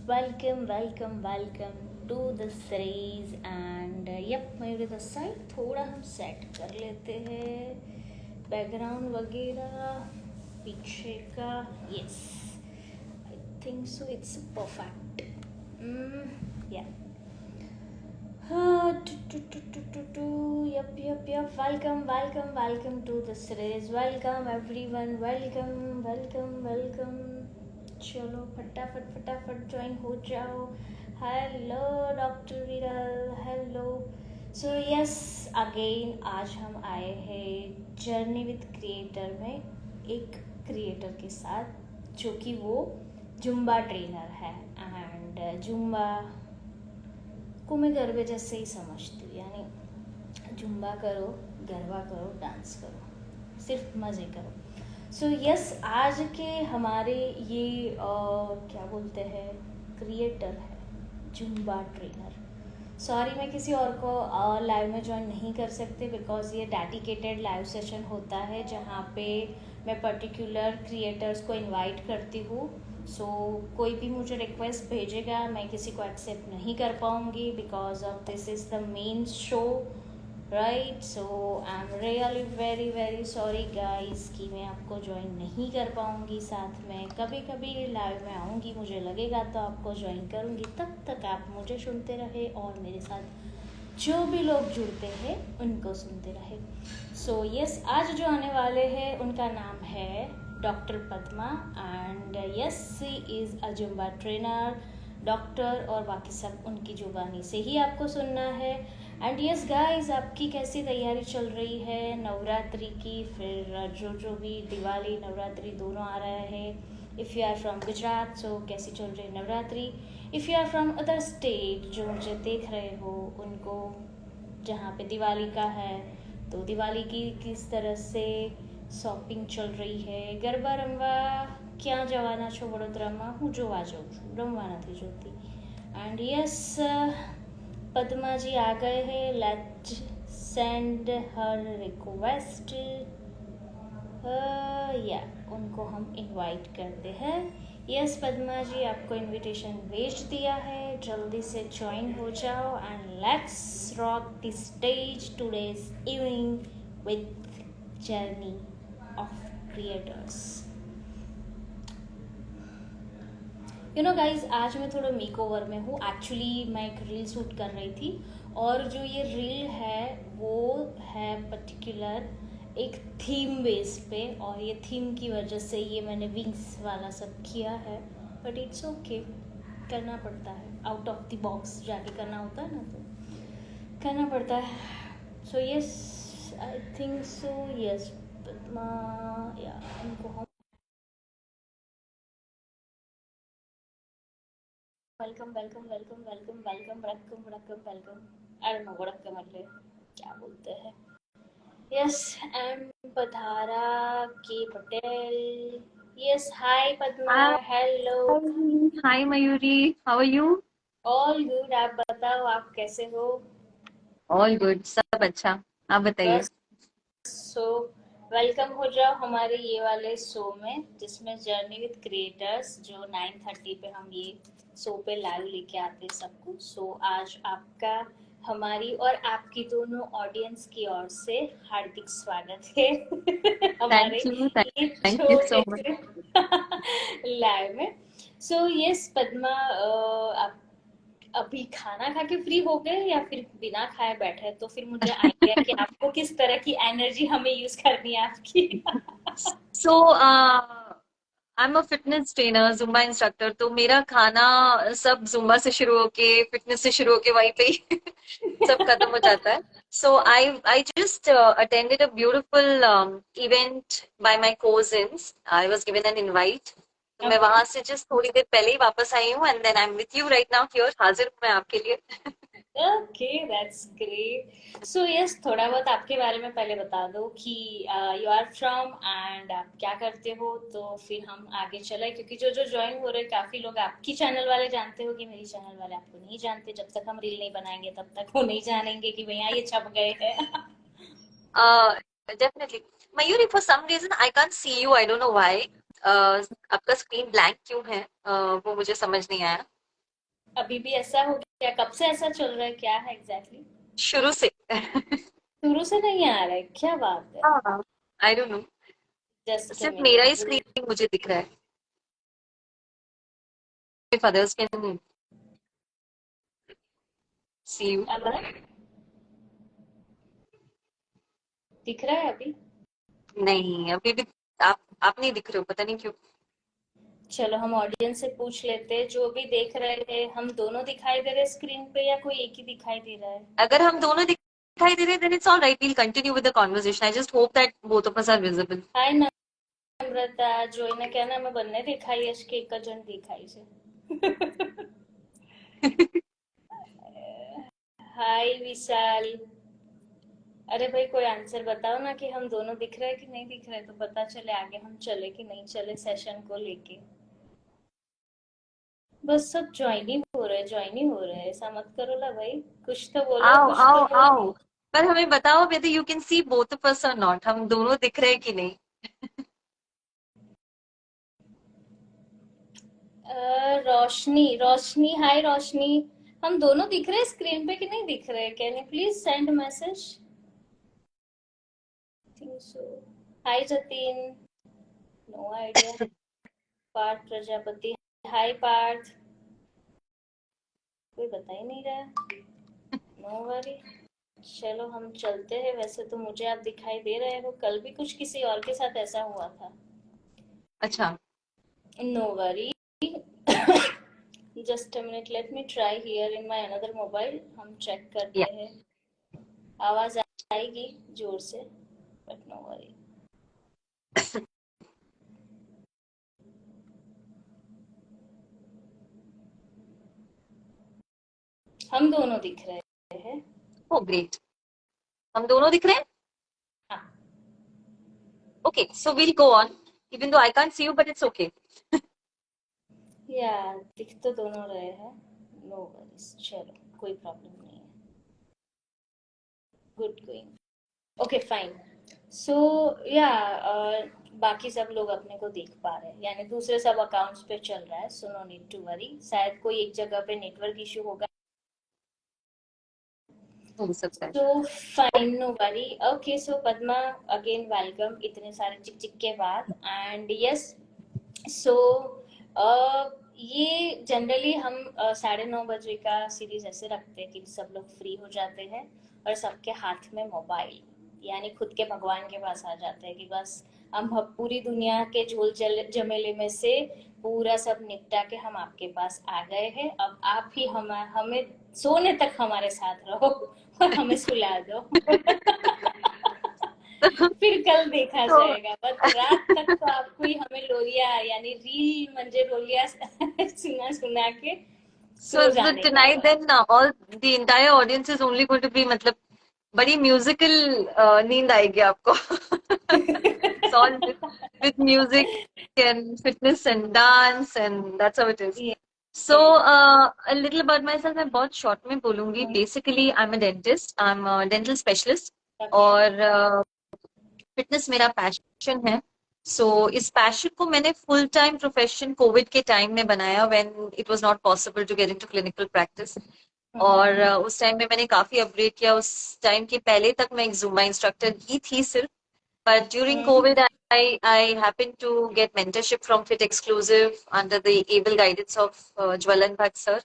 welcome to the series and yep मेरे the site थोड़ा हम सेट कर लेते हैं बैकग्राउंड वगैरह पीछे का yes I think so it's perfect yeah yep welcome to the series welcome everyone welcome चलो फटाफट ज्वाइन हो जाओ हेलो डॉक्टर विरल हेलो सो यस अगेन आज हम आए हैं जर्नी विद क्रिएटर में एक क्रिएटर के साथ जो कि वो जुम्बा ट्रेनर है एंड जुम्बा को मैं गरबे जैसे ही समझती हूँ यानी जुम्बा करो गरबा करो डांस करो सिर्फ मज़े करो सो यस आज के हमारे ये क्या बोलते हैं क्रिएटर है जुम्बा ट्रेनर सॉरी मैं किसी और को लाइव में ज्वाइन नहीं कर सकते बिकॉज ये डेडिकेटेड लाइव सेशन होता है जहाँ पे मैं पर्टिकुलर क्रिएटर्स को इनवाइट करती हूँ सो कोई भी मुझे रिक्वेस्ट भेजेगा मैं किसी को एक्सेप्ट नहीं कर पाऊँगी because of this is the main show right so I am really very sorry guys कि मैं आपको ज्वाइन नहीं कर पाऊँगी साथ में कभी कभी लाइव में आऊँगी मुझे लगेगा तो आपको ज्वाइन करूँगी तब तक आप मुझे सुनते रहे और मेरे साथ जो भी लोग जुड़ते हैं उनको सुनते रहे सो यस आज जो आने वाले हैं उनका नाम है doctor Padma and yes she is a zumba trainer doctor और बाकी सब उनकी जुबानी से ही आपको सुनना है एंड यस गाइस आपकी कैसी तैयारी चल रही है नवरात्रि की फिर जो भी दिवाली नवरात्रि दोनों आ रहा है if you are from Gujarat so कैसी चल रही है Navratri if you are from other state जो मुझे देख रहे हो उनको जहाँ पे दिवाली का है तो दिवाली की किस तरह से शॉपिंग चल रही है गरबा रमवा क्या जवाना छो वडोदराમાં હું જોવા જાઉં છું રમવા નથી જોતી एंड यस पद्मा जी आ गए हैं लेट सेंड हर रिक्वेस्ट या उनको हम इनवाइट करते हैं यस पद्मा जी आपको इनविटेशन भेज दिया है जल्दी से ज्वाइन हो जाओ and let's rock the stage today's evening with journey of creators you know guys आज मैं थोड़ा मेक ओवर में हूँ एक्चुअली मैं एक रील शूट कर रही थी और जो ये रील है वो है पर्टिकुलर एक थीम बेस पे और ये थीम की वजह से ये मैंने विंग्स वाला सब किया है बट इट्स ओके करना पड़ता है आउट ऑफ द बॉक्स जाके करना होता है ना तो करना पड़ता है so yes I think so yes या उनको हम वेलकम आई डोंट नो वड़क्कम એટલે क्या बोलते हैं यस एम पधारा के Patel yes hi Padma Hi, hello hi Mayuri. How are you? All good आप बताओ आप कैसे हो All good. सब अच्छा. आप बताइए. बस सो वेलकम हो जाओ हमारे ये वाले शो में जिसमें जर्नी विद क्रिएटर्स जो 9:30 पे हम ये शो पे लाइव लेके आते हैं सबको सो आज आपका हमारी और आपकी दोनों ऑडियंस की ओर से हार्दिक स्वागत है हमारे Thank you. ये Thank you so छोटे much. से लाइव में सो यस पद्मा आप अभी खाना खा के फ्री हो गए या फिर बिना खाए बैठे तो फिर मुझे आइडिया कि आपको किस तरह की एनर्जी हमें यूज करनी है आपकी So, I'm a fitness trainer, Zumba instructor. तो मेरा खाना सब Zumba से शुरू होके फिटनेस से शुरू होके वहीं पे ही सब खत्म हो जाता है. So I just attended a beautiful event by my cousins. I was given an invite. तो मैं ओके वहां से जस्ट थोड़ी देर पहले ही वापस आई हूँ and then I am with you right now here हाजिर हूँ मैं आपके लिए. Okay that's great so yes थोड़ा बहुत आपके बारे में पहले बता दो कि यू आर फ्रॉम एंड आप क्या करते हो तो फिर हम आगे चले क्योंकि जो जो ज्वाइन हो रहे हैं काफी लोग आपकी चैनल वाले जानते हो कि मेरी चैनल वाले आपको नहीं जानते जब तक हम रील नहीं बनाएंगे तब तक वो नहीं जानेंगे कि भैया ये छप गए हैं definitely. Mayuri, for some reason I can't see you. I don't know why. आपका स्क्रीन ब्लैंक क्यों है? वो मुझे समझ नहीं आया. अभी भी ऐसा हो गया? कब से ऐसा चल रहा है, क्या है एग्जैक्टली? शुरू से। शुरू से नहीं आ रहा है? क्या बात है। हाँ, आई डोंट नो, जस्ट अ सिर्फ मेरा ही मिनट। स्क्रीन मुझे दिख रहा है। If others can see you. अब दिख रहा है अभी? नहीं, अभी भी आप नहीं दिख रहे हो, पता नहीं क्यों। चलो हम ऑडियंस से पूछ लेते हैं, जो भी देख रहे हैं, हम दोनों दिखाई दे रहे हैं स्क्रीन पे या कोई एक ही दिखाई दे रहा है? अगर हम दोनों दिखाई दे रहे हैं, then it's all right. We'll continue with the conversation. I just hope that both of us are visible. हाय नम्रता, જોઈને કે અમે બંને દેખાઈએ છે કે એક જ જણ દેખાય છે? हाय विशाल। अरे भाई कोई आंसर बताओ ना कि हम दोनों दिख रहे हैं कि नहीं दिख रहे, तो पता चले आगे हम चले कि नहीं चले सेशन को लेके। बस सब ज्वाइन ही हो रहे, ज्वाइन ही हो रहे हैं, ऐसा मत करो ला भाई। कुछ तो बोलो, आओ कुछ तो आओ बोलो। आओ, पर हमें बताओ whether you can see both of us or not. हम दोनों दिख रहे हैं कि नहीं? रोशनी, रोशनी, हाय रोशनी। हम दोनों दिख रहे हैं स्क्रीन पे कि नहीं दिख रहे? Can you please send message? Think so. Hi Jatin. No idea. Parth Prajapati. Hi Parth. कोई बता ही नहीं रहा। No worry. चलो हम चलते हैं। वैसे तो मुझे आप दिखाई दे रहे हो, कल भी कुछ किसी और के साथ ऐसा हुआ था। अच्छा। No worry. Just a minute, let me try here in my another mobile. हम चेक या करते हैं। आवाज आएगी जोर से, बट नो वरी। हम दोनों दिख रहे हैं। ओ ग्रेट, हम दोनों दिख रहे हैं। हाँ। Okay, so we'll go on, even though I can't see you, but it's okay. या दिख तो दोनों रहे हैं। नो वरीज, चलो कोई प्रॉब्लम नहीं है। Good going. Okay fine. So या बाकी सब लोग अपने को देख पा रहे हैं, यानी दूसरे सब अकाउंट्स पे चल रहा है, so no need to worry. शायद कोई एक जगह पे नेटवर्क इशू होगा। हो सकता है। तो fine, no worry. Okay so Padma, again welcome इतने सारे चिक चिक के बाद। एंड यस, सो ये जनरली हम 9:30 का सीरीज ऐसे रखते हैं कि सब लोग फ्री हो जाते हैं और सबके हाथ में मोबाइल, यानी खुद के भगवान के पास आ जाते हैं कि बस हम पूरी दुनिया के झोल झमेले में से पूरा सब निपटा के हम आपके पास आ गए हैं। अब आप ही हमें सोने तक हमारे साथ रहो और हमें सुला दो। फिर कल देखा तो जाएगा, बस रात तक तो आपको ही हमें लोरिया, यानी रील म्हणजे लोरिया सुना सुना के सो so जाने का tonight बस। then all the entire audience is only going to be मतलब बड़ी म्यूजिकल नींद आएगी आपको। It's all with music and fitness and dance and that's how it is. So a little about myself, मैं बहुत short में बोलूंगी। Basically I'm a dentist, I'm a dental specialist okay. और फिटनेस मेरा पैशन है। सो इस passion को मैंने फुल टाइम प्रोफेशन कोविड के टाइम में बनाया, when it was not possible to get into clinical practice. और उस टाइम में मैंने काफी अपग्रेड किया। उस टाइम के पहले तक मैं एक जुम्बा इंस्ट्रक्टर ही थी सिर्फ, but during Covid I happened to get mentorship from Fit Exclusive under the able guidance of ज्वलन भट्ट सर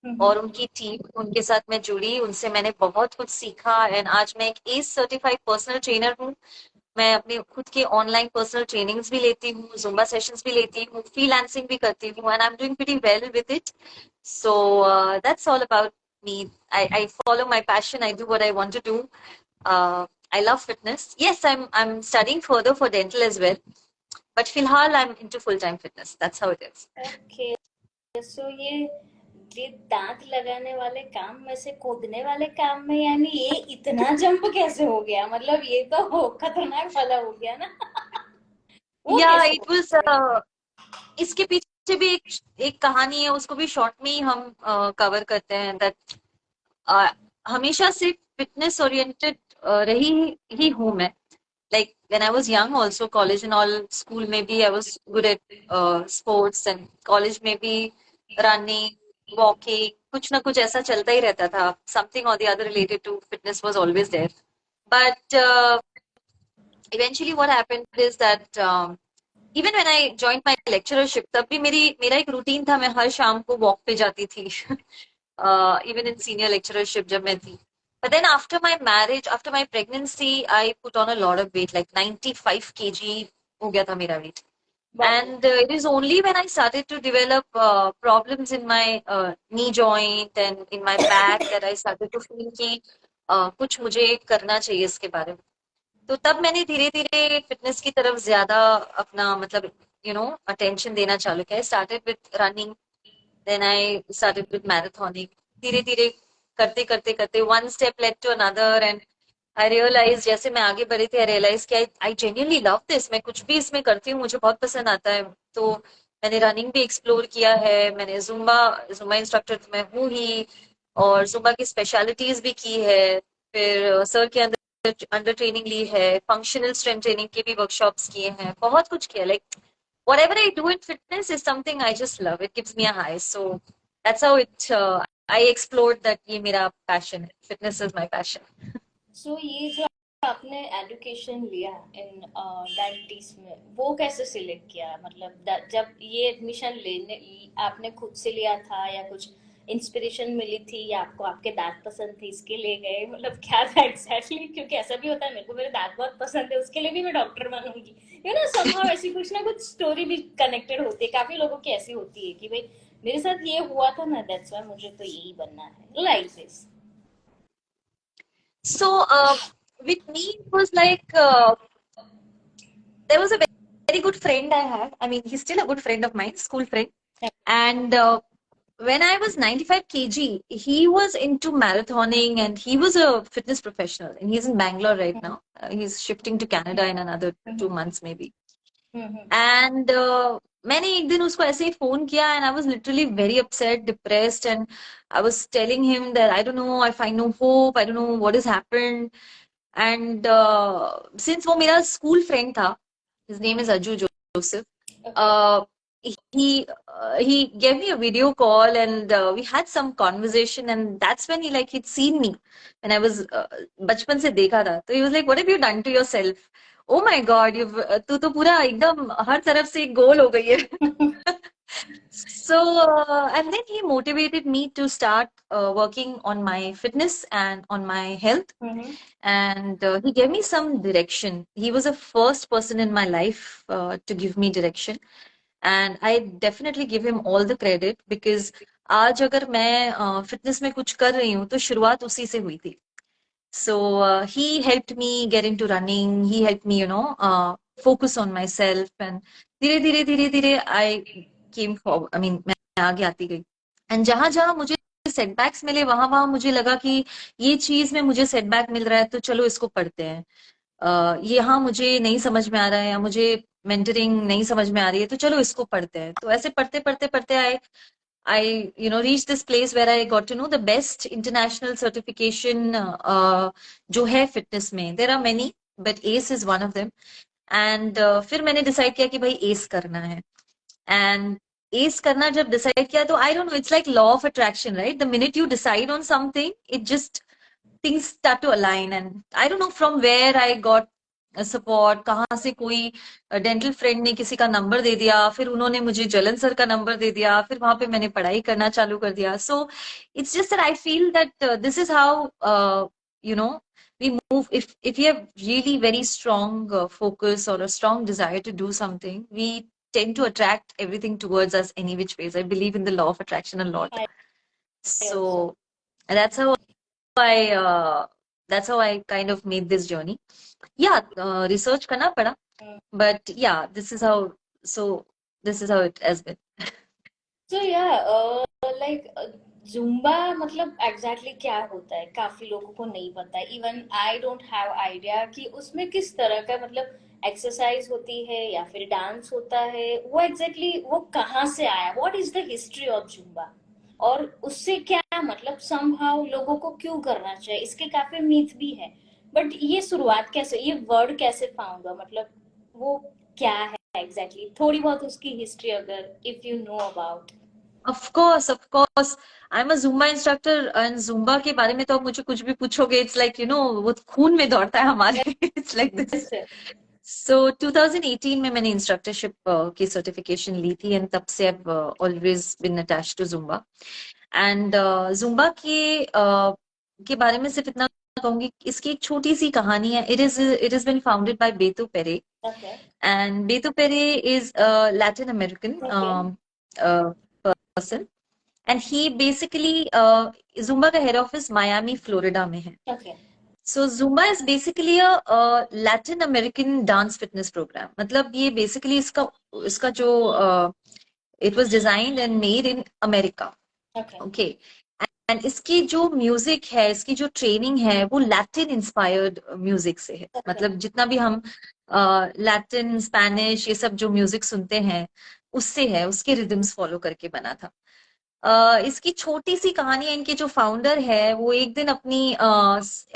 और उनकी टीम। उनके साथ मैं जुड़ी, उनसे मैंने बहुत कुछ सीखा एंड आज मैं एक एज सर्टिफाइड पर्सनल ट्रेनर हूँ। मैं अपने खुद के ऑनलाइन पर्सनल ट्रेनिंग्स भी लेती हूँ, जुम्बा सेशंस भी लेती हूँ, फ्रीलांसिंग भी करती हूँ and I am doing pretty well with it. So that's all about me. I follow my passion, I do what I want to do. I love fitness. Yes, I'm studying further for dental as well, but फिलहाल I'm into full time fitness. That's how it is. Okay. So ये दांत लगाने वाले काम में से कूदने वाले काम में, यानी ये इतना जंप कैसे हो गया? मतलब ये तो खतरनाक वाला हो गया ना। वो Yeah, कैसे it हो was गया? इसके पीछे भी एक कहानी है, उसको भी शॉर्ट में ही हम कवर करते हैं। दैट हमेशा से फिटनेस ओरिएंटेड रही ही हूँ मैं। Like when I was young, also college and all, school maybe I was good at sports, and college maybe running, walking, कुछ ना कुछ ऐसा चलता ही रहता था, समथिंग और the other related to fitness was always there. But eventually what happened is that even when I joined my lectureship, तब भी मेरा एक रूटीन था, मैं हर शाम को वॉक पे जाती थी. Even in senior lecturership जब मैं थी. But then after my marriage, after my pregnancy, I put on a lot of weight, like 95 kg हो गया था मेरा weight. बाप रे. And it is only when I started to develop problems in my knee joint and in my back that I started to feel कि कुछ मुझे करना चाहिए इसके बारे में. तो तब मैंने धीरे धीरे फिटनेस की तरफ ज्यादा अपना मतलब अटेंशन देना चालू किया. I started with running, then I started with marathoning. धीरे धीरे करते करते करते one step led to another, and I realize जैसे मैं आगे बढ़ी थी, आई रियलाइज कि आई जेन्युइनली लव दिस. मैं कुछ भी इसमें करती हूँ मुझे बहुत पसंद आता है. तो मैंने रनिंग भी एक्सप्लोर किया है, मैंने जुम्बा जुम्बा इंस्ट्रक्टर तो मैं हूँ ही, और जुम्बा की स्पेशलिटीज भी की है. फिर सर के अंदर अंडर ट्रेनिंग ली है, फंक्शनल स्ट्रेंथ ट्रेनिंग के भी वर्कशॉप्स किए हैं, बहुत कुछ किया. Like whatever I do in fitness is something I just love. It gives me a high. So that's how I explored that ये मेरा passion है. Fitness is my passion. सो ये जो आपने एजुकेशन लिया इन डायबिटीज में, वो कैसे सिलेक्ट किया? मतलब जब ये एडमिशन लेने आपने खुद से लिया था या कुछ इंस्पिरेशन मिली थी, या आपको आपके दांत पसंद थे इसके लिए गए? मतलब क्या था एग्जैक्टली? क्योंकि ऐसा भी होता है, मेरे को मेरे दांत बहुत पसंद है उसके लिए भी मैं डॉक्टर बनूंगी. समहाउ ऐसी कुछ ना कुछ स्टोरी भी कनेक्टेड होती है. काफी लोगों की ऐसी होती है कि भाई मेरे साथ ये हुआ था ना, दैट्स व्हाई मुझे तो यही बनना है, like this. So with me it was like there was a very good friend I had. I mean, he's still a good friend of mine, school friend. And when I was 95 kg, he was into marathoning and he was a fitness professional. And he's in Bangalore right now. He's shifting to Canada in another 2 months maybe. And मैंने एक दिन उसको ऐसे ही phone किया, and I was literally very upset, depressed, and I was telling him that I don't know, I find no hope, I don't know what has happened. And since वो मेरा school friend था, his name is Ajju Joseph. Uh, he gave me a video call, and we had some conversation, and that's when he'd seen me when I was बचपन से देखा था. तो he was like, what have you done to yourself? Oh my God, तू तो पूरा एकदम हर तरफ से गोल हो गई है. So and then he motivated me to start working on my fitness and on my health. And he gave me some direction. He was the first person in my life to give me direction, and I definitely give him all the credit because आज अगर मैं fitness में कुछ कर रही हूँ तो शुरुआत उसी से हुई थी. So he helped me get into running. He helped me, focus on myself, and धीरे धीरे I came forward. I mean, मैं आगे आती गई. And जहां जहां मुझे सेटबैक्स मिले, वहां वहां मुझे लगा कि ये चीज में मुझे सेटबैक मिल रहा है तो चलो इसको पढ़ते हैं. यहाँ मुझे नहीं समझ में आ रहा है या मुझे मेंटरिंग नहीं समझ में आ रही है तो चलो इसको पढ़ते हैं. तो ऐसे पढ़ते पढ़ते पढ़ते I reached this place where I got to know the best international certification जो है fitness में. There are many, but ACE is one of them. And फिर मैंने decide किया कि भाई ACE करना है. And ACE करना जब decide किया तो I don't know, it's like law of attraction, right? The minute you decide on something, it just things start to align. And I don't know from where I got support, कहाँ से कोई dental friend ने किसी का number दे दिया, फिर उन्होंने मुझे जलन सर का नंबर दे दिया, फिर वहां पे मैंने पढ़ाई करना चालू कर दिया. So it's just that I feel that this is how you know we move. If you have really very strong focus or a strong desire to do something, we tend to attract everything towards us any which ways. I believe in the law of attraction a lot. I So also. that's how I that's how I kind of made this journey. Yeah, research करना पड़ा, but yeah, so this is how it has been. So yeah, like Zumba मतलब exactly क्या होता है, काफी लोगों को नहीं पता है. Even I don't have idea कि उसमें किस तरह का मतलब एक्सरसाइज होती है या फिर डांस होता है. वो एग्जैक्टली वो कहाँ से आया? What is the history of Zumba? और उससे क्या मतलब समहाउ लोगों को क्यों करना चाहिए? इसके काफी मीथ भी है, बट ये शुरुआत कैसे, ये वर्ड कैसे फाउंड हुआ? मतलब वो क्या है एग्जैक्टली? थोड़ी बहुत उसकी हिस्ट्री अगर if you know about. Of course I am a Zumba instructor and Zumba के बारे में तो आप मुझे कुछ भी पूछोगे, इट्स लाइक वो खून में दौड़ता है हमारे। It's like this. Yes, सो 2018 में मैंने इंस्ट्रक्टरशिप की सर्टिफिकेशन ली थी एंड तब से अब always been attached to Zumba. And Zumba के बारे में सिर्फ इतना कहूंगी, इसकी एक छोटी सी कहानी है। It is been founded by Beto Perez, okay, and Beto Perez is Latin American okay, person, and he basically Zumba का हेड ऑफिस मायामी फ्लोरिडा में है। okay, so Zumba is basically a Latin American dance fitness program. मतलब ये basically इसका इसका जो it was designed and made in America. okay, okay. And इसकी जो म्यूजिक है, इसकी जो ट्रेनिंग है, वो लैटिन इंस्पायर्ड म्यूजिक से है। okay, मतलब जितना भी हम लैटिन स्पेनिश ये सब जो म्यूजिक सुनते हैं उससे है, उसके रिदम्स फॉलो करके बना था। इसकी छोटी सी कहानी है। इनके जो फाउंडर है वो एक दिन अपनी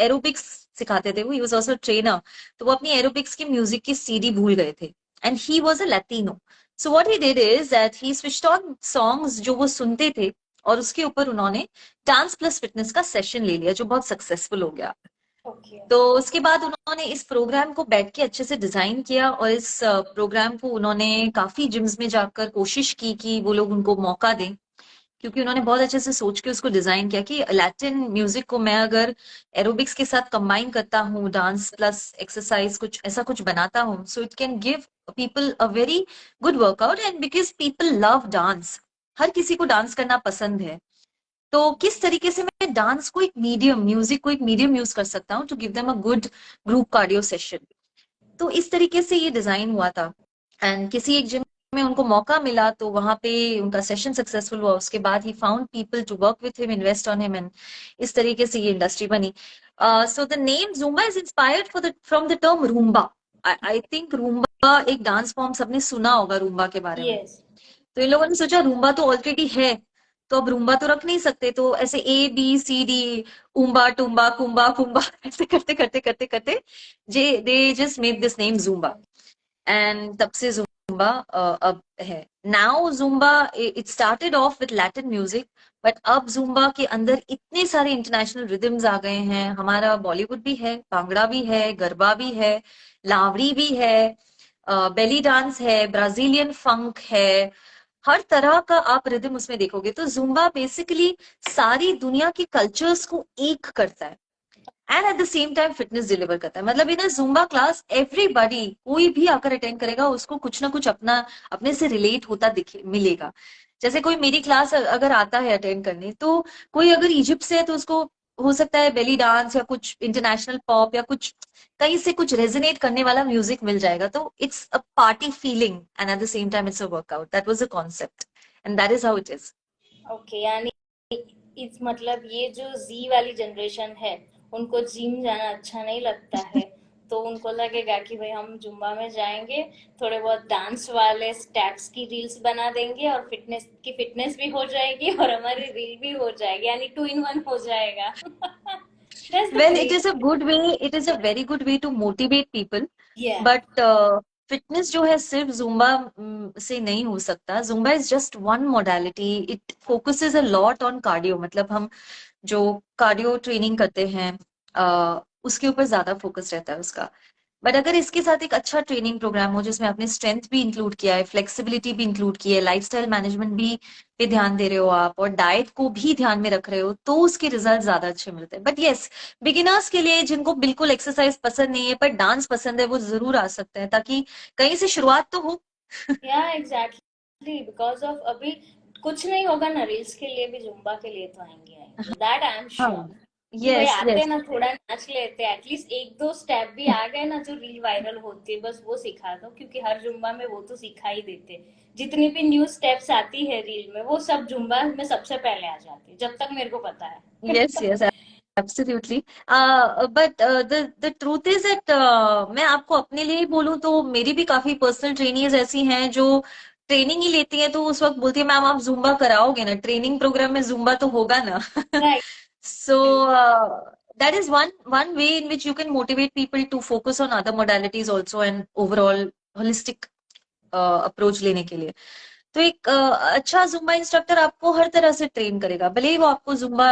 एरोबिक्स सिखाते थे, वो ही वाज आल्सो ट्रेनर। तो वो अपनी एरोबिक्स की म्यूजिक की सीडी भूल गए थे, and he was a Latino. So what he did is that he switched on songs जो वो सुनते थे, और उसके ऊपर उन्होंने डांस प्लस फिटनेस का सेशन ले लिया, जो बहुत सक्सेसफुल हो गया। okay, तो उसके बाद उन्होंने इस प्रोग्राम को बैठ के अच्छे से डिजाइन किया, और इस प्रोग्राम को उन्होंने काफी जिम्स में जाकर कोशिश की कि वो लोग उनको मौका दें, क्योंकि उन्होंने बहुत अच्छे से सोच के उसको डिजाइन किया कि लैटिन म्यूजिक को मैं अगर एरोबिक्स के साथ कंबाइन करता हूँ, डांस प्लस एक्सरसाइज कुछ ऐसा कुछ बनाता हूँ, so it can give people a very good workout. And because people love dance, हर किसी को डांस करना पसंद है, तो किस तरीके से मैं डांस को एक मीडियम, म्यूजिक को एक मीडियम यूज कर सकता हूँ to give them a good group cardio session. तो इस तरीके से ये डिजाइन हुआ था। एंड किसी एक जिम में उनको मौका मिला, तो वहां पे उनका सेशन सक्सेसफुल हुआ। उसके बाद ही found people to work with him, invest on him, and इस तरीके से ये इंडस्ट्री बनी। So the name Zumba is inspired for the from the term rumba. I think rumba एक डांस फॉर्म, सबने सुना होगा रूम्बा के बारे में। yes, तो इन लोगों ने सोचा रूम्बा तो ऑलरेडी है, तो अब रूम्बा तो रख नहीं सकते, तो ऐसे ABCD, उम्बा टुम्बा कुम्बा फुम्बा ऐसे करते करते करते करते जे they just made this name Zumba. And तब से जुम्बा अब है। Now Zumba it started off with Latin music, but अब जुम्बा के अंदर इतने सारे इंटरनेशनल रिदम्स आ गए हैं। हमारा बॉलीवुड भी है, भांगड़ा भी है, गरबा भी है, लावड़ी भी है, बेली डांस है, ब्राजीलियन फंक है, हर तरह का आप रिदम उसमें देखोगे। तो जुम्बा बेसिकली सारी दुनिया के कल्चर्स को एक करता है, and at the same time fitness deliver करता है। मतलब इन जुम्बा क्लास एवरीबॉडी, कोई भी आकर अटेंड करेगा, उसको कुछ ना कुछ अपना अपने से रिलेट होता दिखे मिलेगा। जैसे कोई मेरी क्लास अगर आता है अटेंड करने, तो कोई अगर इजिप्ट से है तो उसको हो सकता है बेली डांस या कुछ इंटरनेशनल पॉप या कुछ कहीं से कुछ रेजोनेट करने वाला म्यूजिक मिल जाएगा। तो it's a party feeling and at the same time it's a workout. That was a concept and that is how it is. okay, यानी इस मतलब ये जो जी वाली जनरेशन है, उनको जिम जाना अच्छा नहीं लगता है, तो उनको लगेगा कि भाई हम जुम्बा में जाएंगे, थोड़े बहुत डांस वाले स्टेप्स की रील्स बना देंगे और फिटनेस की फिटनेस भी हो जाएगी और हमारी रील भी हो जाएगी, यानी 2 in 1 हो जाएगा। That's the Well, it is great. a good way, it is a very good way to motivate people. या But फिटनेस जो है सिर्फ जुम्बा से नहीं हो सकता। Zumba is just one modality, it focuses a lot on cardio. मतलब हम जो कार्डियो ट्रेनिंग करते हैं उसके ऊपर ज्यादा फोकस रहता है उसका। बट अगर इसके साथ एक अच्छा ट्रेनिंग प्रोग्राम हो जिसमें आपने स्ट्रेंथ भी इंक्लूड किया है, फ्लेक्सिबिलिटी भी इंक्लूड की है, लाइफस्टाइल मैनेजमेंट भी पे ध्यान दे रहे हो आप, और डाइट को भी ध्यान में रख रहे हो, तो उसके रिजल्ट ज्यादा अच्छे मिलते हैं। बट यस, बिगिनर्स के लिए जिनको बिल्कुल एक्सरसाइज पसंद नहीं है पर डांस पसंद है, वो जरूर आ सकते हैं, ताकि कहीं से शुरुआत तो हो। या एग्जैक्टली, बिकॉज ऑफ अभी कुछ नहीं होगा ना, रील्स के लिए भी जुम्बा के लिए तो आएंगे आएंगे, दैट आई एम हाँ। श्योर। कि भाई यस आते यस। ना थोड़ा नाच लेते, एटलीस्ट एक दो स्टेप भी आ गए ना जो रील वायरल होती है, बस वो सिखा दो, क्योंकि हर जुम्बा में वो तो सिखा ही देते। जितनी भी न्यू स्टेप्स आती है रील में, वो सब जुम्बा में सबसे पहले आ जाती है, जब तक मेरे को पता है। Yes yes, absolutely. But the truth is that, मैं आपको अपने लिए ही बोलूं तो मेरी भी काफी पर्सनल ट्रेनीज ऐसी हैं जो ट्रेनिंग ही लेती हैं, तो उस वक्त बोलती है मैम आप जुम्बा कराओगे ना, ट्रेनिंग प्रोग्राम में जुम्बा तो होगा ना। Right. So that is one way in which you can motivate people to focus on other modalities also, and overall holistic approach लेने के लिए। तो एक अच्छा जुम्बा इंस्ट्रक्टर आपको हर तरह से ट्रेन करेगा, भले ही वो आपको जुम्बा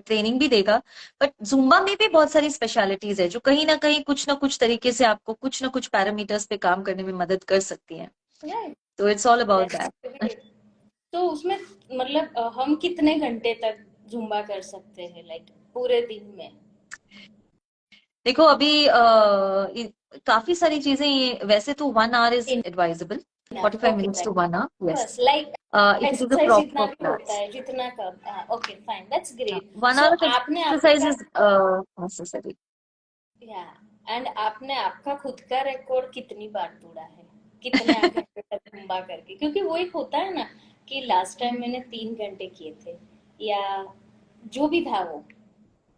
ट्रेनिंग भी देगा, बट जुम्बा में भी बहुत सारी स्पेशलिटीज है जो कहीं ना कुछ तरीके से आपको कुछ ना कुछ पैरामीटर्स पे काम करने में मदद कर सकती हैं। राइट, तो it's all about that's that. Great. तो उसमें मतलब हम कितने घंटे तक जुम्बा कर सकते हैं, लाइक पूरे दिन में? देखो अभी काफी सारी चीजें, ये वैसे तो 1 hour is advisable, enough, 45 okay, minutes right, to 1 hour, yes. बस like if it is a exercise जितना प्रॉपर भी होता क्लास, है, जितना कम, okay fine, that's great. One so hour of आपने एक्सरसाइज आपका, इज नेसेसरी। या एंड आपने आपका खुद का रिकॉर्ड कितनी बार तोड़ा है, कितने घंटे तक जुम्बा करके? क्योंकि वो एक होता है ना कि लास्ट टाइम मैंने 3 घंटे किए थे, या जो भी था वो।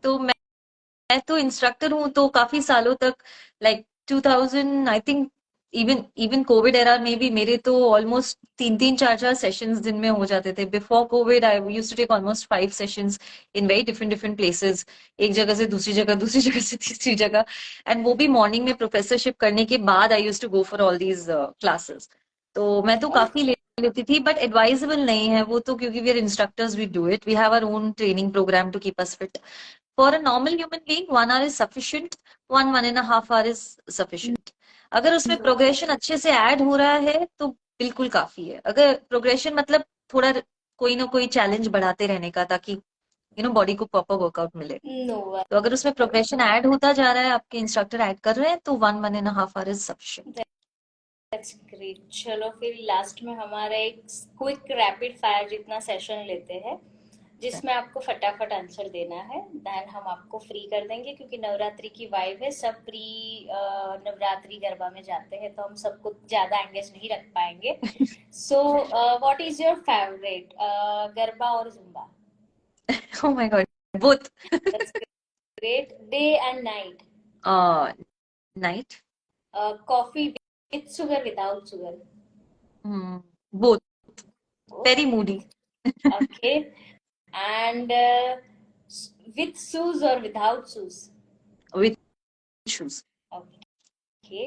तो मैं तो इंस्ट्रक्टर हूँ तो काफी सालों तक, like 2000 I think, even even Covid era में भी मेरे तो ऑलमोस्ट 3 3 4 4 सेशंस दिन में हो जाते थे। Before COVID I used to take almost 5 sessions in very different different places, एक जगह से दूसरी जगह, दूसरी जगह से तीसरी जगह, एंड वो भी मॉर्निंग में प्रोफेसरशिप करने के बाद I used to go for all these classes. तो मैं तो काफी अच्छा, लेती थी, बट एडवाइजेबल नहीं है वो तो, क्योंकि we are instructors, we do it, we have our own training programme to keep us fit. For a normal human being, 1 hour is sufficient. 1 1.5 hour is sufficient. अगर उसमें प्रोग्रेशन अच्छे से ऐड हो रहा है तो बिल्कुल काफी है। अगर प्रोग्रेशन मतलब थोड़ा कोई ना कोई चैलेंज बढ़ाते रहने का, ताकि बॉडी को प्रॉपर वर्कआउट मिले। नो, तो अगर उसमें प्रोग्रेशन ऐड होता जा रहा है, आपके इंस्ट्रक्टर ऐड कर रहे हैं, तो 1 1.5 hour is sufficient. That's great. चलो फिर लास्ट में हमारा एक क्विक रैपिड फायर जितना सेशन लेते हैं, जिसमें आपको फटाफट आंसर देना है, देन हम आपको फ्री कर देंगे, क्योंकि नवरात्रि की वाइब है, सब प्री नवरात्रि गरबा में जाते हैं, तो हम सबको ज्यादा एंगेज नहीं रख पाएंगे। So what is your favourite, Garba और Zumba? Oh my god, both. That's great. Day and night? uh Night. Coffee with sugar, without sugar? Both. Very moody. Okay, and with shoes or without shoes? With shoes. Okay.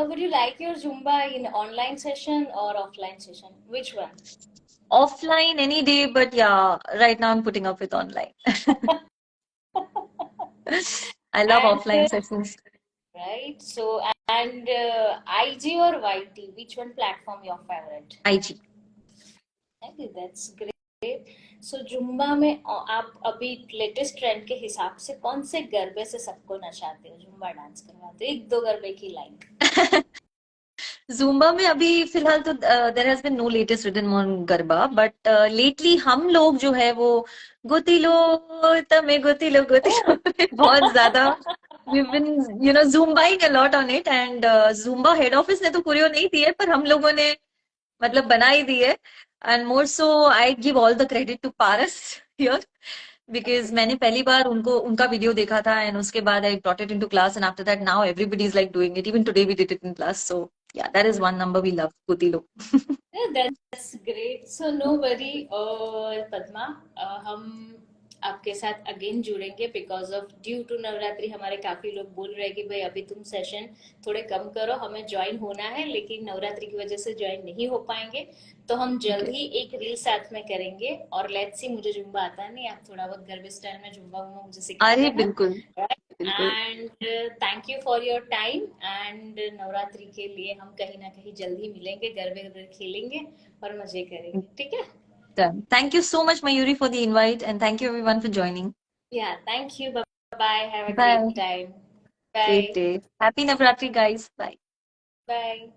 Would you like your Zumba in online session or offline session? Which one? Offline any day, but yeah, right now I'm putting up with online. I love And offline sessions. right. So and IG or YT? Which one platform your favorite? IG. Okay, that's great. So Zumba में आप अभी latest trend के हिसाब से कौन से गरबे से सबको नचाते हो, जुम्बा डांस करवाते हो? एक दो गरबे की लाइन। Zumba में अभी फिलहाल तो there has been no latest rhythm on garba, but lately हम लोग जो है वो गोतिलो तमे गोतिलो गोतिलो बहुत ज्यादा we've been zumbaing a lot on it, and Zumba head office ने तो कोरियो नहीं दी है, पर हम लोगों ने मतलब बना ही दी है। And more so I give all the credit to Paras here, because मैंने पहली बार उनको उनका वीडियो देखा था, एंड उसके बाद I brought it into class, and after that now everybody is like doing it, even today we did it in class, so yeah that is one number we love, कुतिलो। Yeah, that's great. So no worry, Padma, हम आपके साथ again जुड़ेंगे, because of due to Navratri हमारे काफी लोग बोल रहे हैं कि भाई अभी तुम सेशन थोड़े कम करो, हमें ज्वाइन होना है, लेकिन नवरात्रि की वजह से ज्वाइन नहीं हो पाएंगे। तो हम जल्द Okay. ही एक रील साथ में करेंगे, और लेट्स सी, मुझे जुम्बा आता नहीं, आप थोड़ा बहुत गरबे स्टाइल में जुम्बा वुम्बा मुझे सिखा अरे देना। बिल्कुल, बिल्कुल। And thank you for your time, and Navratri के लिए हम कहीं ना कहीं जल्द ही मिलेंगे, गरबे गरबे खेलेंगे और मजे करेंगे, ठीक है? Done. Thank you so much, Mayuri, for the invite, and thank you everyone for joining. Yeah thank you, bye, have a great Bye. Time. Great bye. day. Happy Navratri, guys. Bye. Bye.